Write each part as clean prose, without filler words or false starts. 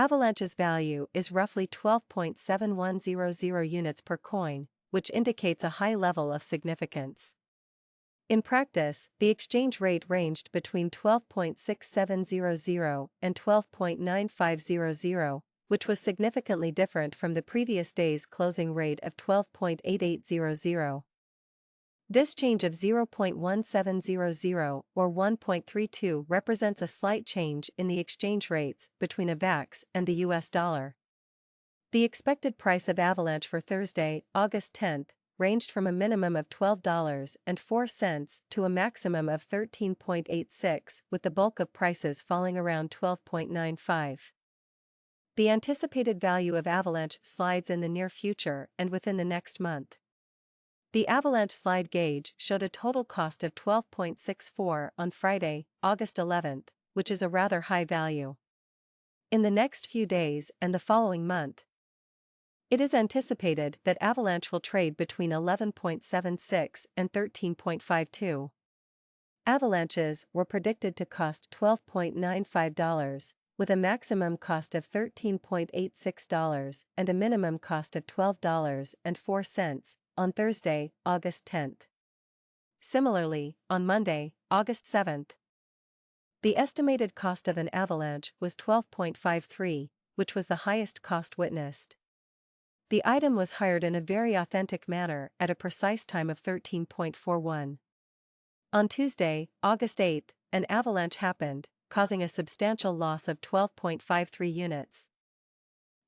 Avalanche's value is roughly 12.7100 units per coin, which indicates a high level of significance. In practice, the exchange rate ranged between 12.6700 and 12.9500, which was significantly different from the previous day's closing rate of 12.8800. This change of 0.1700 or 1.32 represents a slight change in the exchange rates between Avax and the US dollar. The expected price of Avalanche for Thursday, August 10th, ranged from a minimum of $12.04 to a maximum of $13.86, with the bulk of prices falling around $12.95. The anticipated value of Avalanche slides in the near future and within the next month. The Avalanche slide gauge showed a total cost of $12.64 on Friday, August 11th, which is a rather high value. In the next few days and the following month, it is anticipated that Avalanche will trade between 11.76 and 13.52. Avalanches were predicted to cost $12.95, with a maximum cost of $13.86 and a minimum cost of $12.04 on Thursday, August 10th. Similarly, on Monday, August 7th, the estimated cost of an Avalanche was $12.53, which was the highest cost witnessed. The item was hired in a very authentic manner at a precise time of 13.41. On Tuesday, August 8th, an avalanche happened, causing a substantial loss of 12.53 units.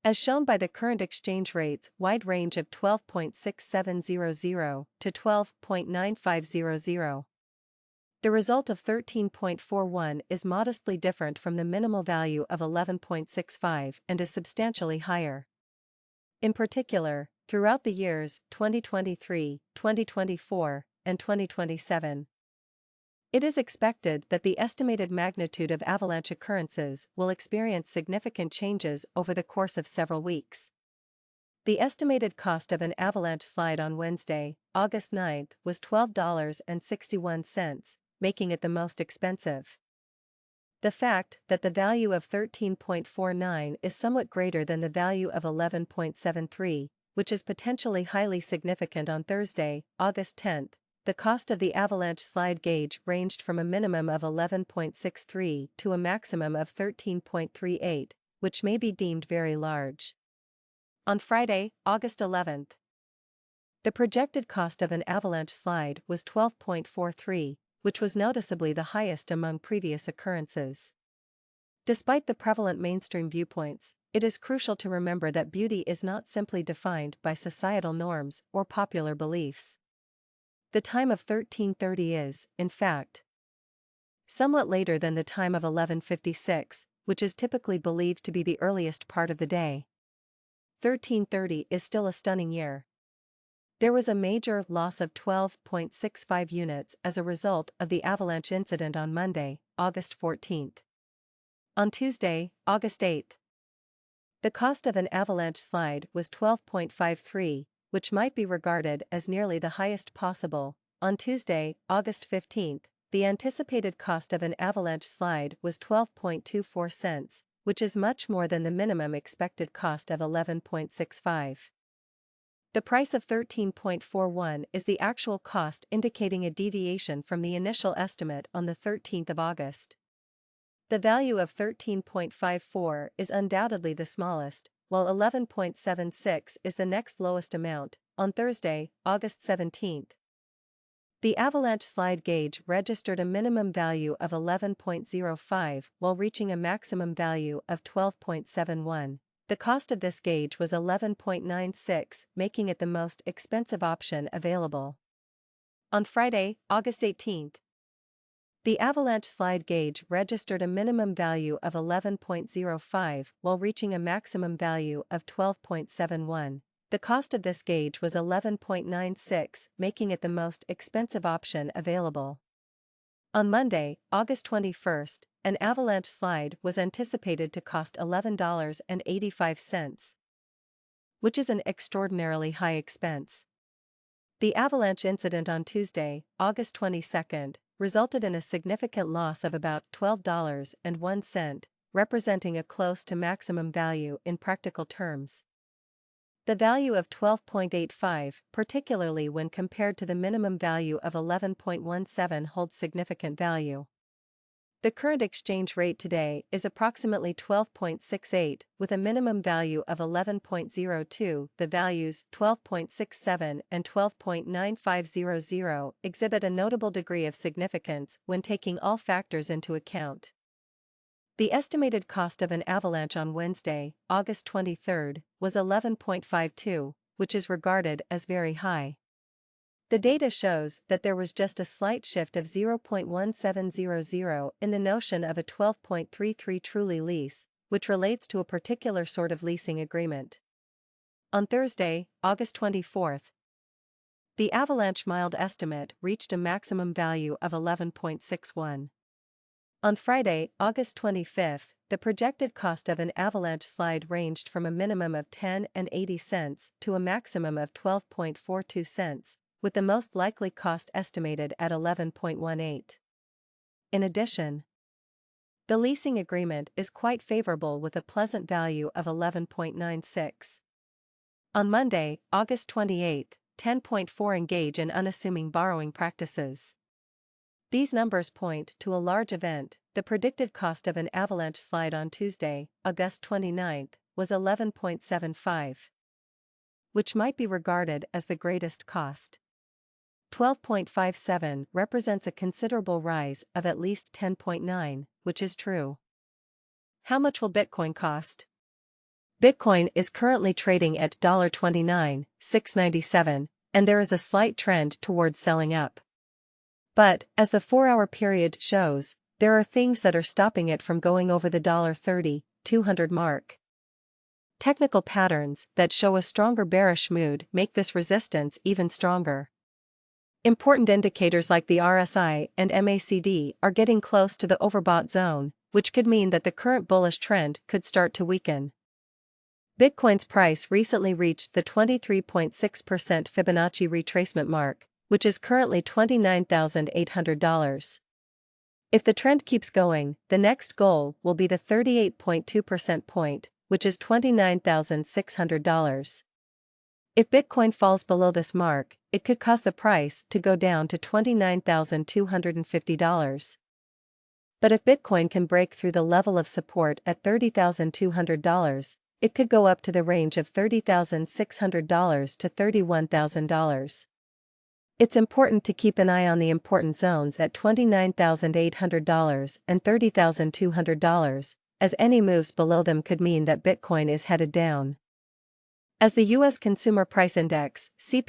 As shown by the current exchange rate's wide range of 12.6700 to 12.9500. The result of 13.41 is modestly different from the minimal value of 11.65 and is substantially higher. In particular, throughout the years 2023, 2024, and 2027, it is expected that the estimated magnitude of avalanche occurrences will experience significant changes over the course of several weeks. The estimated cost of an avalanche slide on Wednesday, August 9th, was $12.61, making it the most expensive. The fact that the value of 13.49 is somewhat greater than the value of 11.73, which is potentially highly significant on Thursday, August 10th, the cost of the avalanche slide gauge ranged from a minimum of 11.63 to a maximum of 13.38, which may be deemed very large. On Friday, August 11th, the projected cost of an avalanche slide was 12.43, which was noticeably the highest among previous occurrences. Despite the prevalent mainstream viewpoints, it is crucial to remember that beauty is not simply defined by societal norms or popular beliefs. The time of 1330 is, in fact, somewhat later than the time of 1156, which is typically believed to be the earliest part of the day. 1330 is still a stunning year. There was a major loss of 12.65 units as a result of the avalanche incident on Monday, August 14th. On Tuesday, August 8th, the cost of an avalanche slide was 12.53, which might be regarded as nearly the highest possible. On Tuesday, August 15th, the anticipated cost of an avalanche slide was 12.24 cents, which is much more than the minimum expected cost of 11.65. The price of 13.41 is the actual cost, indicating a deviation from the initial estimate on the 13th of August. The value of 13.54 is undoubtedly the smallest, while 11.76 is the next lowest amount. On Thursday, August 17th, the avalanche slide gauge registered a minimum value of 11.05 while reaching a maximum value of 12.71. The cost of this gauge was 11.96, making it the most expensive option available. On Friday, August 18th, the avalanche slide gauge registered a minimum value of 11.05 while reaching a maximum value of 12.71. The cost of this gauge was 11.96, making it the most expensive option available. On Monday, August 21st, an avalanche slide was anticipated to cost $11.85, which is an extraordinarily high expense. The avalanche incident on Tuesday, August 22nd, resulted in a significant loss of about $12.01, representing a close to maximum value in practical terms. The value of 12.85, particularly when compared to the minimum value of 11.17, holds significant value. The current exchange rate today is approximately 12.68, with a minimum value of 11.02. The values 12.67 and 12.9500 exhibit a notable degree of significance when taking all factors into account. The estimated cost of an Avalanche on Wednesday, August 23, was 11.52, which is regarded as very high. The data shows that there was just a slight shift of 0.1700 in the notion of a 12.33 truly lease, which relates to a particular sort of leasing agreement. On Thursday, August 24, the Avalanche mild estimate reached a maximum value of 11.61. On Friday, August 25, the projected cost of an Avalanche slide ranged from a minimum of 10 and 80 cents to a maximum of 12.42 cents. With the most likely cost estimated at 11.18. In addition, the leasing agreement is quite favorable with a pleasant value of 11.96. On Monday, August 28, 10.4 engage in unassuming borrowing practices. These numbers point to a large event. The predicted cost of an Avalanche slide on Tuesday, August 29, was 11.75, which might be regarded as the greatest cost. 12.57 represents a considerable rise of at least 10.9, which is true. How much will Bitcoin cost? Bitcoin is currently trading at $29,697, and there is a slight trend towards selling up. But, as the 4-hour period shows, there are things that are stopping it from going over the $30,200 mark. Technical patterns that show a stronger bearish mood make this resistance even stronger. Important indicators like the RSI and MACD are getting close to the overbought zone, which could mean that the current bullish trend could start to weaken. Bitcoin's price recently reached the 23.6% Fibonacci retracement mark, which is currently $29,800. If the trend keeps going, the next goal will be the 38.2% point, which is $29,600. If Bitcoin falls below this mark, it could cause the price to go down to $29,250. But if Bitcoin can break through the level of support at $30,200, it could go up to the range of $30,600 to $31,000. It's important to keep an eye on the important zones at $29,800 and $30,200, as any moves below them could mean that Bitcoin is headed down. As the U.S. Consumer Price Index, CPI,